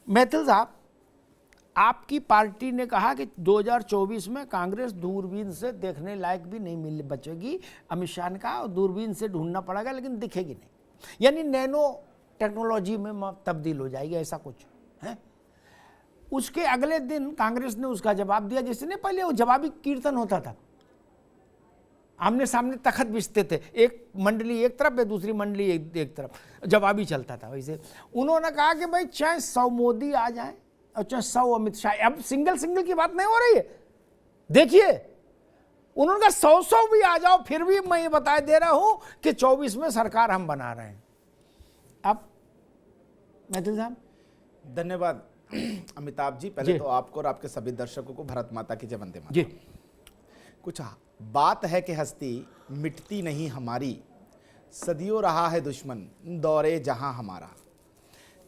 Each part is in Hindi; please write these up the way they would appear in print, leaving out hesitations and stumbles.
मैथिल साहब, आपकी पार्टी ने कहा कि 2024 में कांग्रेस दूरबीन से देखने लायक भी नहीं मिल बचेगी। अमित शाह ने कहा दूरबीन से ढूंढना पड़ेगा लेकिन दिखेगी नहीं, यानी नैनो टेक्नोलॉजी में तब्दील हो जाएगी, ऐसा कुछ है। उसके अगले दिन कांग्रेस ने उसका जवाब दिया, जिसने पहले वो जवाबी कीर्तन होता था, आमने सामने तखत बिछते थे, एक मंडली एक तरफ है, दूसरी मंडली एक तरफ, जवाबी चलता था। वैसे उन्होंने कहा कि भाई चाहे 100 मोदी आ जाए और चाहे 100 अमित शाह, अब सिंगल की बात नहीं हो रही है। देखिए उन्होंने कहा 100 भी आ जाओ, फिर भी मैं ये बता दे रहा हूं कि 24 में सरकार हम बना रहे हैं। अब मैथिल साहब, धन्यवाद अमिताभ जी। पहले तो आपको और आपके सभी दर्शकों को भारत माता की जय, वंदे मातरम। जी, कुछ बात है कि हस्ती मिटती नहीं हमारी, सदियों रहा है दुश्मन दौरे जहां हमारा।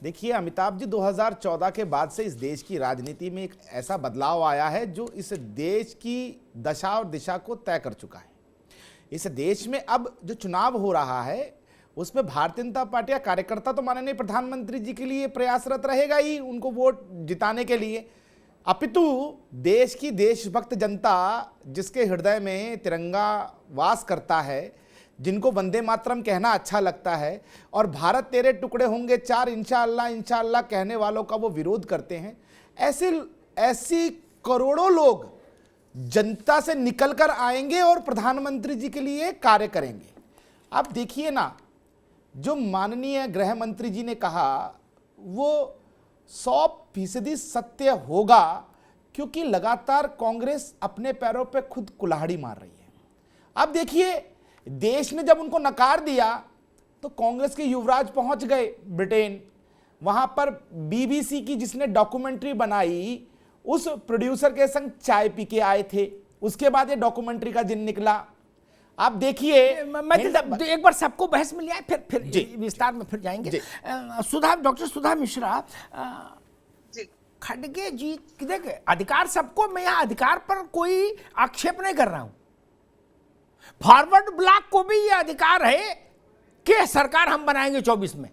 देखिए अमिताभ जी, 2014 के बाद से इस देश की राजनीति में एक ऐसा बदलाव आया है जो इस देश की दशा और दिशा को तय कर चुका है। इस देश में अब जो चुनाव हो रहा है उसमें भारतीय जनता पार्टी का कार्यकर्ता तो माननीय प्रधानमंत्री जी के लिए प्रयासरत रहेगा ही उनको वोट जिताने के लिए, अपितु देश की देशभक्त जनता जिसके हृदय में तिरंगा वास करता है, जिनको वंदे मातरम कहना अच्छा लगता है और भारत तेरे टुकड़े होंगे चार इंशाअल्लाह इंशाअल्लाह कहने वालों का वो विरोध करते हैं, ऐसी करोड़ों लोग जनता से निकलकर आएंगे और प्रधानमंत्री जी के लिए कार्य करेंगे। आप देखिए ना, जो माननीय गृह मंत्री जी ने कहा वो 100% सत्य होगा, क्योंकि लगातार कांग्रेस अपने पैरों पे खुद कुल्हाड़ी मार रही है। अब देखिए, देश ने जब उनको नकार दिया तो कांग्रेस के युवराज पहुंच गए ब्रिटेन, वहां पर बीबीसी की जिसने डॉक्यूमेंट्री बनाई उस प्रोड्यूसर के संग चाय पी के आए थे। उसके बाद ये डॉक्यूमेंट्री का दिन निकला। आप देखिए, एक बार सबको बहस में लिया, फिर विस्तार में फिर जाएंगे। डॉक्टर सुधा मिश्रा, खड़गे जी, देखिए अधिकार सबको, मैं यहाँ अधिकार पर कोई आक्षेप नहीं कर रहा हूं। फॉरवर्ड ब्लॉक को भी यह अधिकार है कि सरकार हम बनाएंगे 24 में,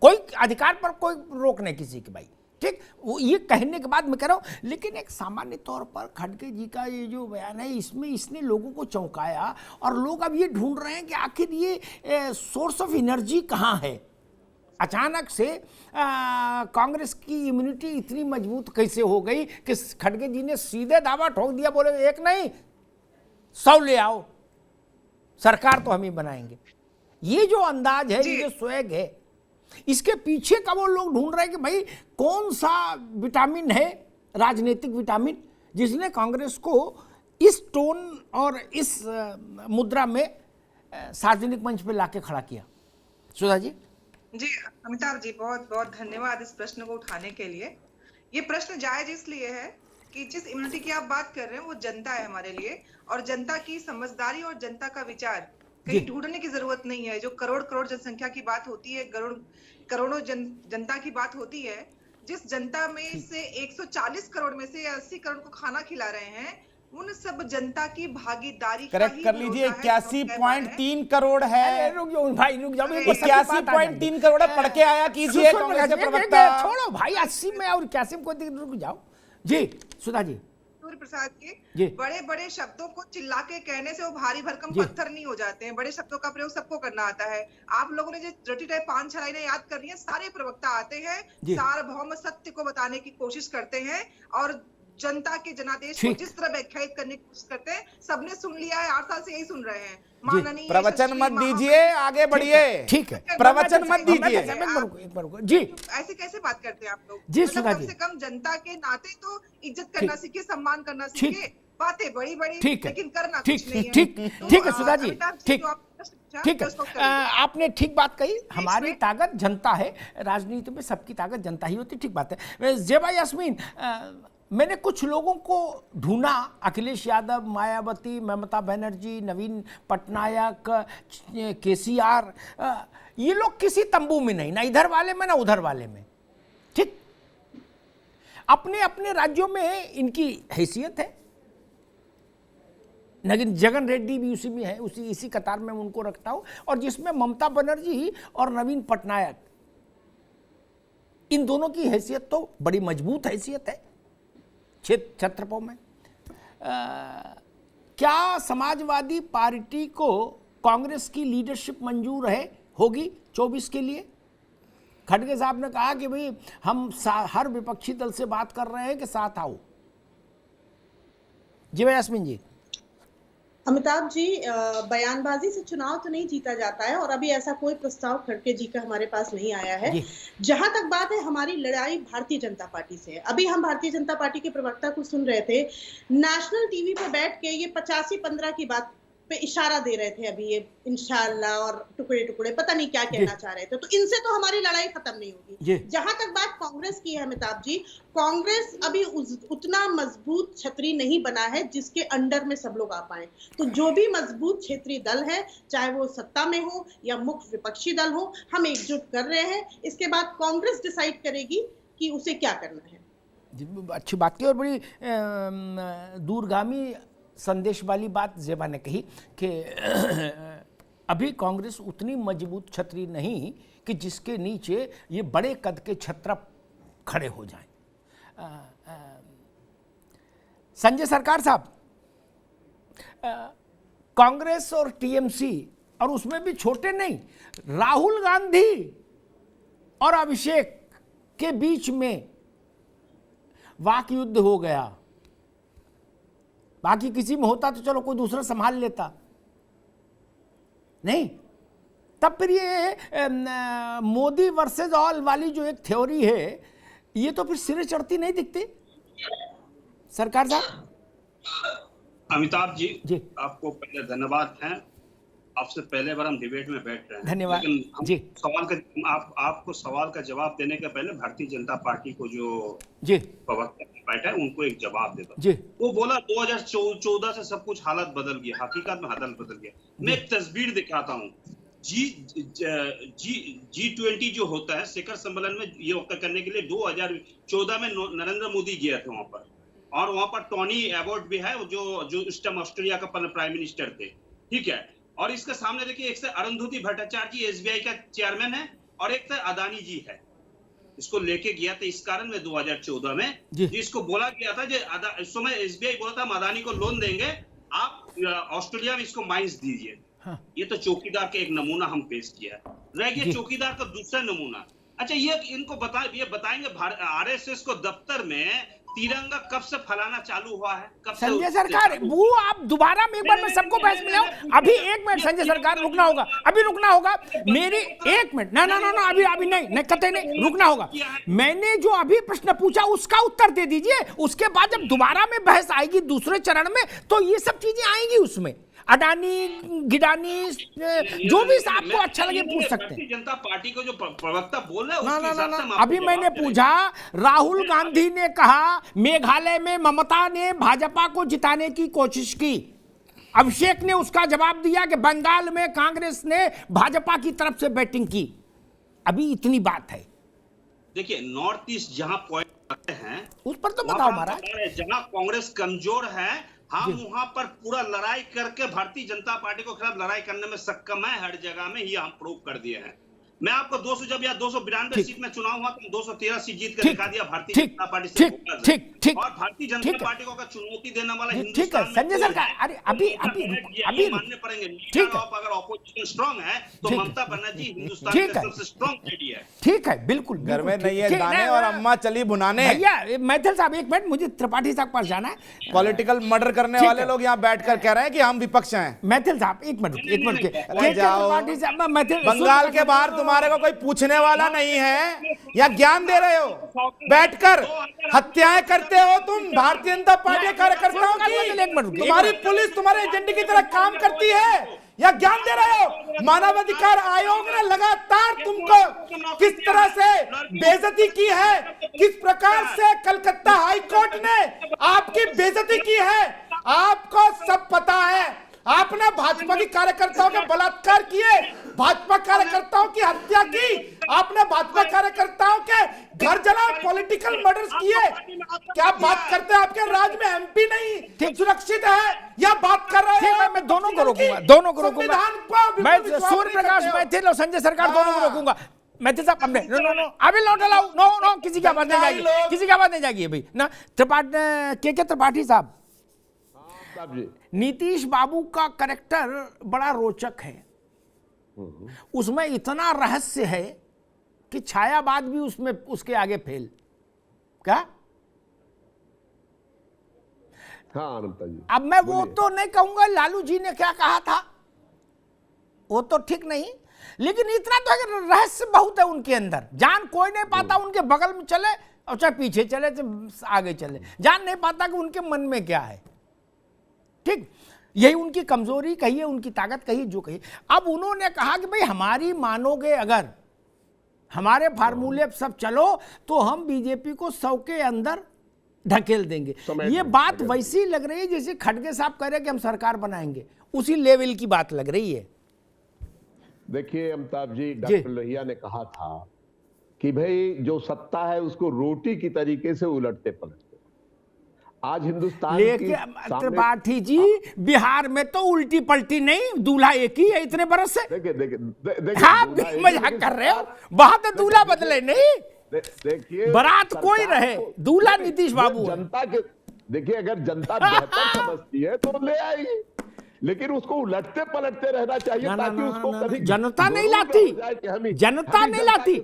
कोई अधिकार पर कोई रोक नहीं किसी की भाई, ठीक। वो ये कहने के बाद मैं कह रहा हूं, लेकिन एक सामान्य तौर पर खड़गे जी का ये जो बयान है इसमें इसने लोगों को चौंकाया और लोग अब ये ढूंढ रहे हैं कि आखिर ये सोर्स ऑफ एनर्जी कहाँ है। अचानक से कांग्रेस की इम्यूनिटी इतनी मजबूत कैसे हो गई कि खड़गे जी ने सीधे दावा ठोक दिया, बोले एक नहीं 100 ले आओ, सरकार तो हम ही बनाएंगे। ये जो अंदाज है, ये जो स्वैग है, इसके पीछे का वो लोग ढूंढ रहे हैं कि भाई कौन सा विटामिन है, राजनीतिक विटामिन, जिसने कांग्रेस को इस टोन और इस मुद्रा में सार्वजनिक मंच पे लाके खड़ा किया। सुधा जी। जी अमिताभ जी, बहुत बहुत धन्यवाद इस प्रश्न को उठाने के लिए। ये प्रश्न जायज इसलिए है कि जिस इम्यूनिटी की आप बात कर रहे हैं वो जनता है हमारे लिए, और जनता की समझदारी और जनता का विचार कहीं ढूंढने की जरूरत नहीं है। जो करोड़ करोड़ जनसंख्या की बात होती है, करोड़ों जनता की बात होती है, जिस जनता में से 140 करोड़ में से 80 करोड़ को खाना खिला रहे हैं, उन सब जनता की भागीदारी करेक्ट कर लीजिए। 81.3 करोड़ है। रुक जाओ भाई, रुक जाओ। 81.3 करोड़ है, पढ़ के आया कीजिए कांग्रेस के प्रवक्ता। छोड़ो भाई, 80 में और 81 को रुक जाओ। जी सुधा जी। सूर्य प्रसाद के बड़े बड़े शब्दों को चिल्ला के कहने से वो भारी भरकम पत्थर नहीं हो जाते हैं। बड़े शब्दों का प्रयोग सबको करना आता है। आप लोगों ने जो रटी टाइप 5 लाइनें याद कर रही है, सारे प्रवक्ता आते हैं, सार्वभौम सत्य को बताने की कोशिश करते हैं और जनता के जनादेश को जिस तरह व्याख्यायित करने की कोशिश करते हैं, सबने सुन लिया है। 8 साल से यही सुन रहे हैं। माननीय प्रवचन मत दीजिए, आगे बढ़िए। ठीक है, प्रवचन मत दीजिए। जी, ऐसे कैसे बात करते हैं आप लोग? जी सुधा जी, कम से कम जनता के नाते तो इज्जत करना सीखिए, सम्मान करना सीखिए। बातें बड़ी बड़ी, लेकिन करना कुछ नहीं है। ठीक है सुधा जी, ठीक है, आपने ठीक बात कही। हमारी ताकत जनता है, राजनीति में सबकी ताकत जनता ही होती, ठीक बात है। जेबा यास्मीन, मैंने कुछ लोगों को ढूंढा, अखिलेश यादव, मायावती, ममता बनर्जी, नवीन पटनायक, केसीआर, ये लोग किसी तंबू में नहीं, ना इधर वाले में ना उधर वाले में, ठीक। अपने अपने राज्यों में इनकी हैसियत है, लेकिन जगन रेड्डी भी उसी में है, इसी कतार में उनको रखता हूं, और जिसमें ममता बनर्जी और नवीन पटनायक, इन दोनों की हैसियत तो बड़ी मजबूत हैसियत है क्षेत्रफल में। क्या समाजवादी पार्टी को कांग्रेस की लीडरशिप मंजूर होगी 24 के लिए? खड़गे साहब ने कहा कि भाई हम हर विपक्षी दल से बात कर रहे हैं कि साथ आओ। जी भाई यास्मीन जी। अमिताभ जी, बयानबाजी से चुनाव तो नहीं जीता जाता है और अभी ऐसा कोई प्रस्ताव खड़गे जी का हमारे पास नहीं आया है। जहां तक बात है, हमारी लड़ाई भारतीय जनता पार्टी से है। अभी हम भारतीय जनता पार्टी के प्रवक्ता को सुन रहे थे, नेशनल टीवी पे बैठ के ये 85-15 की बात पे इशारा दे रहे थे। अभी ये इंशाअल्लाह और टुकड़े टुकड़े पता नहीं क्या कहना चाह रहे थे। तो इनसे तो हमारी लड़ाई खत्म नहीं होगी। जहां तक बात कांग्रेस की है अमिताभ जी, कांग्रेस अभी उतना मजबूत छतरी नहीं बना है जिसके अंडर में सब लोग आ पाए। तो जो भी मजबूत क्षेत्रीय दल है, चाहे वो सत्ता में हो या मुख्य विपक्षी दल हो, हम एकजुट कर रहे हैं। इसके बाद कांग्रेस डिसाइड करेगी कि उसे क्या करना है। अच्छी बात की और बड़ी दूरगामी संदेश वाली बात जेबा ने कही कि अभी कांग्रेस उतनी मजबूत छतरी नहीं कि जिसके नीचे ये बड़े कद के क्षत्रप खड़े हो जाएं। संजय सरकार साहब, कांग्रेस और टीएमसी, और उसमें भी छोटे नहीं, राहुल गांधी और अभिषेक के बीच में वाक युद्ध हो गया। बाकी किसी में होता तो चलो कोई दूसरा संभाल लेता, नहीं। तब फिर ये मोदी वर्सेस ऑल वाली जो एक थ्योरी है, ये तो फिर सिरे चढ़ती नहीं दिखती। सरकार साहब। अमिताभ जी, आपको पहले धन्यवाद है। आपसे पहले बार हम डिबेट में बैठ रहे हैं। धन्यवाद जी। आपको सवाल का जवाब देने के पहले भारतीय जनता पार्टी को जो प्रवक्ता बैठा है उनको एक जवाब देता हूं। वो बोला 2014 से सब कुछ हालत बदल गया। हकीकत में हालत बदल गया। मैं एक तस्वीर दिखाता हूँ। G20 जो होता है, शिखर सम्मेलन में ये करने के लिए 2014 में नरेंद्र मोदी गया थे वहां पर, और वहां पर टोनी एबॉट भी है जो इस टाइम ऑस्ट्रेलिया का प्राइम मिनिस्टर थे, ठीक है। और इसके सामने देखिए, एक से अरुंधति भट्टाचार्य जी एसबीआई का चेयरमैन है और एक से अदानी जी है। इसको लेके गया था इस कारण में 2014 में जिसको बोला गया था, जो इस समय एसबीआई बोला था हम अदानी को लोन देंगे, आप ऑस्ट्रेलिया में इसको माइंस दीजिए। ये तो चौकीदार के एक नमूना हम पेश किया। रह गया चौकीदार का दूसरा नमूना। अच्छा, ये इनको बताएंगे आरएसएस को दफ्तर में तिरंगा कब से फैलाना चालू हुआ है? कब से? संजय सरकार, वो आप दोबारा में एक बार मैं सबको बहस में लाऊं। अभी एक मिनट संजय सरकार, रुकना होगा, अभी रुकना होगा। मेरी एक मिनट, ना अभी नहीं कतई नहीं, रुकना होगा। मैंने जो अभी प्रश्न पूछा उसका उत्तर दे दीजिए। उसके बाद जब दोबारा में बहस आएगी दूसरे चरण में, तो ये सब चीजें आएंगी उसमें। अडानी, गिडानी, जो भी आपको अच्छा लगे पूछ सकते हैं। जनता पार्टी को जो प्रवक्ता बोल रहे हैं ना, अभी मैंने पूछा, राहुल गांधी ने कहा मेघालय में ममता ने भाजपा को जिताने की कोशिश की। अभिषेक ने उसका जवाब दिया कि बंगाल में कांग्रेस ने भाजपा की तरफ से बैटिंग की। अभी इतनी बात है। देखिए, नॉर्थ ईस्ट जहां पॉइंट आते हैं उस पर तो बताओ महाराज। जहां कांग्रेस कमजोर है, हम वहां पर पूरा लड़ाई करके भारतीय जनता पार्टी को खिलाफ लड़ाई करने में सक्षम है। हर जगह में ये हम प्रूव कर दिए हैं। मैं आपको 292 सीट में चुनाव हुआ तो 213 सीट जीत कर दिखा दिया भारतीय जनता पार्टी से। ठीक। और भारतीय जनता पार्टी को अगर चुनौती देने वाला ठीक है संजय सरकार, अरे अभी मानने पड़ेंगे। अगर ऑपोजिशन स्ट्रांग है तो ममता बनर्जी हिंदुस्तान के सबसे स्ट्रांग लेडी है। ठीक है, बिल्कुल। घर में नहीं है दाने और अम्मा चली भुनाने। भैया मैथिल साहब, एक मिनट, मुझे त्रिपाठी साहब पास जाना है। पॉलिटिकल मर्डर करने वाले लोग यहाँ बैठकर कह रहे हैं कि हम विपक्ष हैं। मैथिल साहब एक मिनट बंगाल के बाहर तुम्हारे को कोई पूछने वाला नहीं है, या ज्ञान दे रहे हो बैठकर? हत्याएं करते हो तुम भारतीय जनता पार्टी कार्यकर्ताओं की। तुम्हारी पुलिस तुम्हारे एजेंडे की तरह काम करती है, या ज्ञान दे रहे हो? मानवाधिकार आयोग ने लगातार तुमको किस तरह से बेइज्जती की है, किस प्रकार से कलकत्ता हाई कोर्ट ने आपकी बेइज्जती की है, आपको सब पता है। आपने भाजपा की कार्यकर्ताओं के बलात्कार किए, भाजपा कार्यकर्ताओं की हत्या की, आपने भाजपा कार्यकर्ताओं के घर जला, पॉलिटिकल मर्डर्स किए। क्या बात करते हैं? आपके राज्य में एमपी नहीं सुरक्षित है, या बात कर रहे हैं? मैं दोनों को रोकूंगा। मैं सूर्य प्रकाश मैथिल और संजय सरकार दोनों को रोकूंगा। मैथिल साहब हमने नो नो नो अभी लौट लाओ, नो नो किसी की आवाज नहीं जाएगी, किसी की आवाज नहीं जाएगी भाई ना। त्रिपाठी के त्रिपाठी साहब, नीतीश बाबू का कैरेक्टर बड़ा रोचक है, उसमें इतना रहस्य है कि छायावाद भी उसमें उसके आगे फेल। क्या? हाँ अनंता जी, अब मैं वो तो नहीं कहूंगा लालू जी ने क्या कहा था, वो तो ठीक नहीं, लेकिन इतना तो है कि रहस्य बहुत है उनके अंदर, जान कोई नहीं पाता उनके बगल में चले और चाहे पीछे चले चाहे आगे चले, जान नहीं पाता कि उनके मन में क्या है। ठीक, यही उनकी कमजोरी कहिए, उनकी ताकत कहिए, जो कहिए। अब उन्होंने कहा कि भाई हमारी मानोगे अगर, हमारे फार्मूले सब चलो तो हम बीजेपी को 100 के अंदर ढकेल देंगे। ये बात वैसी लग रही है जैसे खड़गे साहब कह रहे कि हम सरकार बनाएंगे, उसी लेवल की बात लग रही है। देखिए अमिताभ जी, डॉक्टर लोहिया ने कहा था कि भाई जो सत्ता है उसको रोटी की तरीके से उलटते पलटते। आज हिंदुस्तान लेकिन त्रिपाठी जी बिहार में तो उल्टी पलटी नहीं, दूल्हा एक ही है इतने बरस से। देखिए आप भी मजाक कर रहे हो, वहां तो दूल्हा बदले नहीं, देखिए बारात कोई रहे, दूल्हा नीतीश बाबू है। जनता के, देखिए अगर जनता बेहतर समझती है तो ले आएगी, लेकिन उसको उलटते पलटते रहना चाहिए ताकि उसको कभी जनता नहीं लाती, जनता नहीं लाती,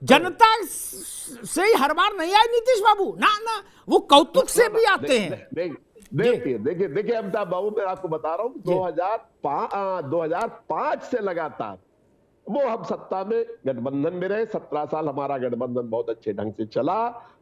जनता से ही हर बार नहीं आए नीतीश बाबू ना ना, वो कौतुक से भी आते हैं। देखिए अमिताभ बाबू, मैं आपको बता रहा हूँ 2005 से लगातार वो हम सत्ता में गठबंधन में रहे, 17 साल हमारा गठबंधन बहुत अच्छे ढंग से चला,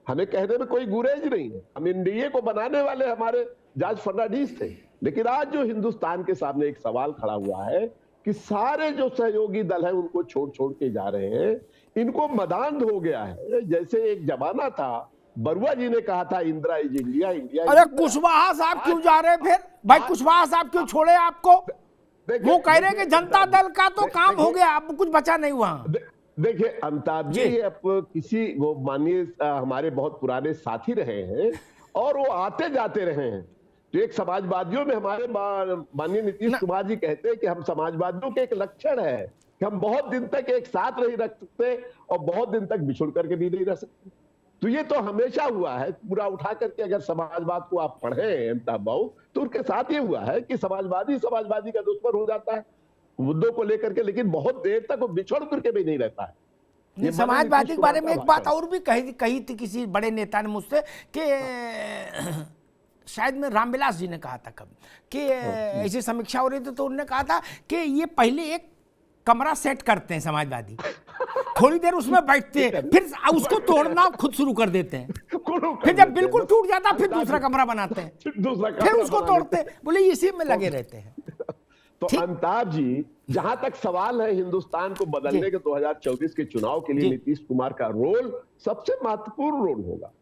हमें कहने में कोई गुरेज नहीं है, हम एनडीए को बनाने वाले हमारे जॉर्ज फर्नांडिस थे। लेकिन आज जो हिंदुस्तान के सामने एक सवाल खड़ा हुआ है कि सारे जो सहयोगी दल हैं उनको छोड़ के जा रहे हैं, इनको मदांध हो गया है। जैसे एक जमाना था, बरुआ जी ने कहा था इंदिरा इज इंडिया, इंडिया। अरे कुशवाहा साहब क्यों जा रहे फिर भाई? कुशवाहा साहब क्यों छोड़े आपको? वो कह रहे कि जनता दल का तो काम हो गया, अब कुछ बचा नहीं वहां। देखिए अमिताभ जी, अब किसी वो माननीय हमारे बहुत पुराने साथी रहे हैं और वो आते जाते रहे हैं। तो एक समाजवादियों में हमारे माननीय नीतीश कुमार जी कहते हैं कि हम समाजवादियों के एक लक्षण है कि हम बहुत दिन तक एक साथ नहीं रख सकते और बहुत दिन तक बिछुड़ करके भी नहीं रह सकते। तो ये तो हमेशा हुआ है, पूरा उठा करके अगर समाजवाद को आप पढ़ें अमिताभ बाबू, तो उनके साथ ये हुआ है कि समाजवादी का दुश्मन हो जाता है मुद्दों को लेकर के, लेकिन बहुत देर तक वो बिछड़ करके भी नहीं रहता है। समाजवादी के बारे में एक बात और भी कही थी किसी बड़े नेता ने मुझसे कि शायद में रामविलास जी ने कहा था कब कि ऐसी समीक्षा हो रही थी तो उन्होंने कहा था कि ये पहले एक कमरा सेट करते हैं समाजवादी, थोड़ी देर उसमें बैठते हैं, फिर उसको तोड़ना खुद शुरू कर देते हैं, फिर जब बिल्कुल टूट जाता फिर दूसरा कमरा बनाते हैं, फिर उसको तोड़ते हैं। बोले इसी में लगे रहते हैं। तो अमिताभ जी, जहां तक सवाल है हिंदुस्तान को बदलने के 2024 के चुनाव के लिए नीतीश कुमार का रोल सबसे महत्वपूर्ण रोल होगा।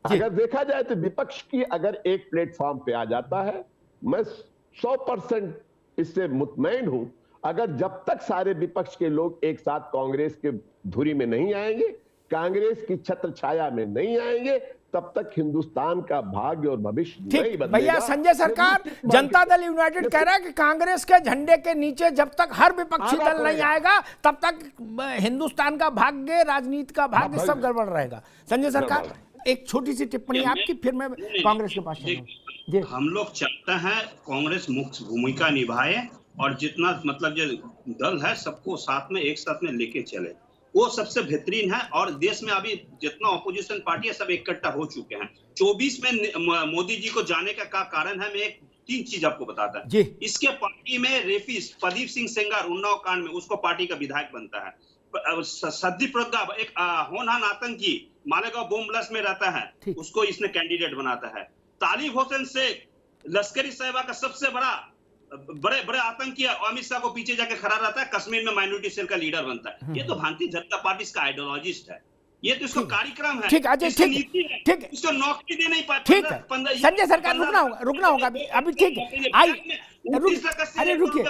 अगर देखा जाए तो विपक्ष की अगर एक प्लेटफॉर्म पे आ जाता है, मैं 100% इससे मुतमईन हूं, अगर जब तक सारे विपक्ष के लोग एक साथ कांग्रेस के धुरी में नहीं आएंगे, कांग्रेस की छत्र छाया में नहीं आएंगे, तब तक हिंदुस्तान का भाग्य और भविष्य नहीं बदलेगा। भैया संजय सरकार, जनता दल यूनाइटेड कह रहा है कि कांग्रेस के झंडे के नीचे जब तक हर विपक्षी दल नहीं आएगा तब तक हिंदुस्तान का भाग्य, राजनीति का भाग्य सब गड़बड़ रहेगा। संजय सरकार, एक छोटी सी टिप्पणी आपकी, फिर मैं कांग्रेस के पास जी। हम लोग चाहते हैं कांग्रेस मुख्य भूमिका निभाए और जितना मतलब जो दल है सबको साथ में एक साथ में लेके चले, वो सबसे बेहतरीन है। और देश में अभी जितना ऑपोजिशन पार्टी है सब इकट्ठा हो चुके हैं। 24 में मोदी जी को जाने का कारण है, मैं एक 3 चीज आपको बताता है। इसके पार्टी में रेफिस प्रदीप सिंह सेंगर उन्नाव कांड में उसको पार्टी का विधायक बनता है। सद्दी प्रज्ञा एक होनहान आतंकी मालेगांव बम ब्लास्ट में रहता है, उसको इसने कैंडिडेट बनाता है। तालिब हुसैन शेख लश्करी साहिबा का सबसे बड़े आतंकी अमित शाह को पीछे जाके खड़ा रहता है, कश्मीर में माइनॉरिटी सेल का लीडर बनता है। ये तो भारतीय जनता पार्टी का आइडियोलॉजिस्ट है, ये तो इसका कार्यक्रम है, ठीक है, ठीक, इसको नौकरी दे नहीं पाए। ठीक है संजय सरकार, रुकना होगा अभी ठीक है, रुकिए।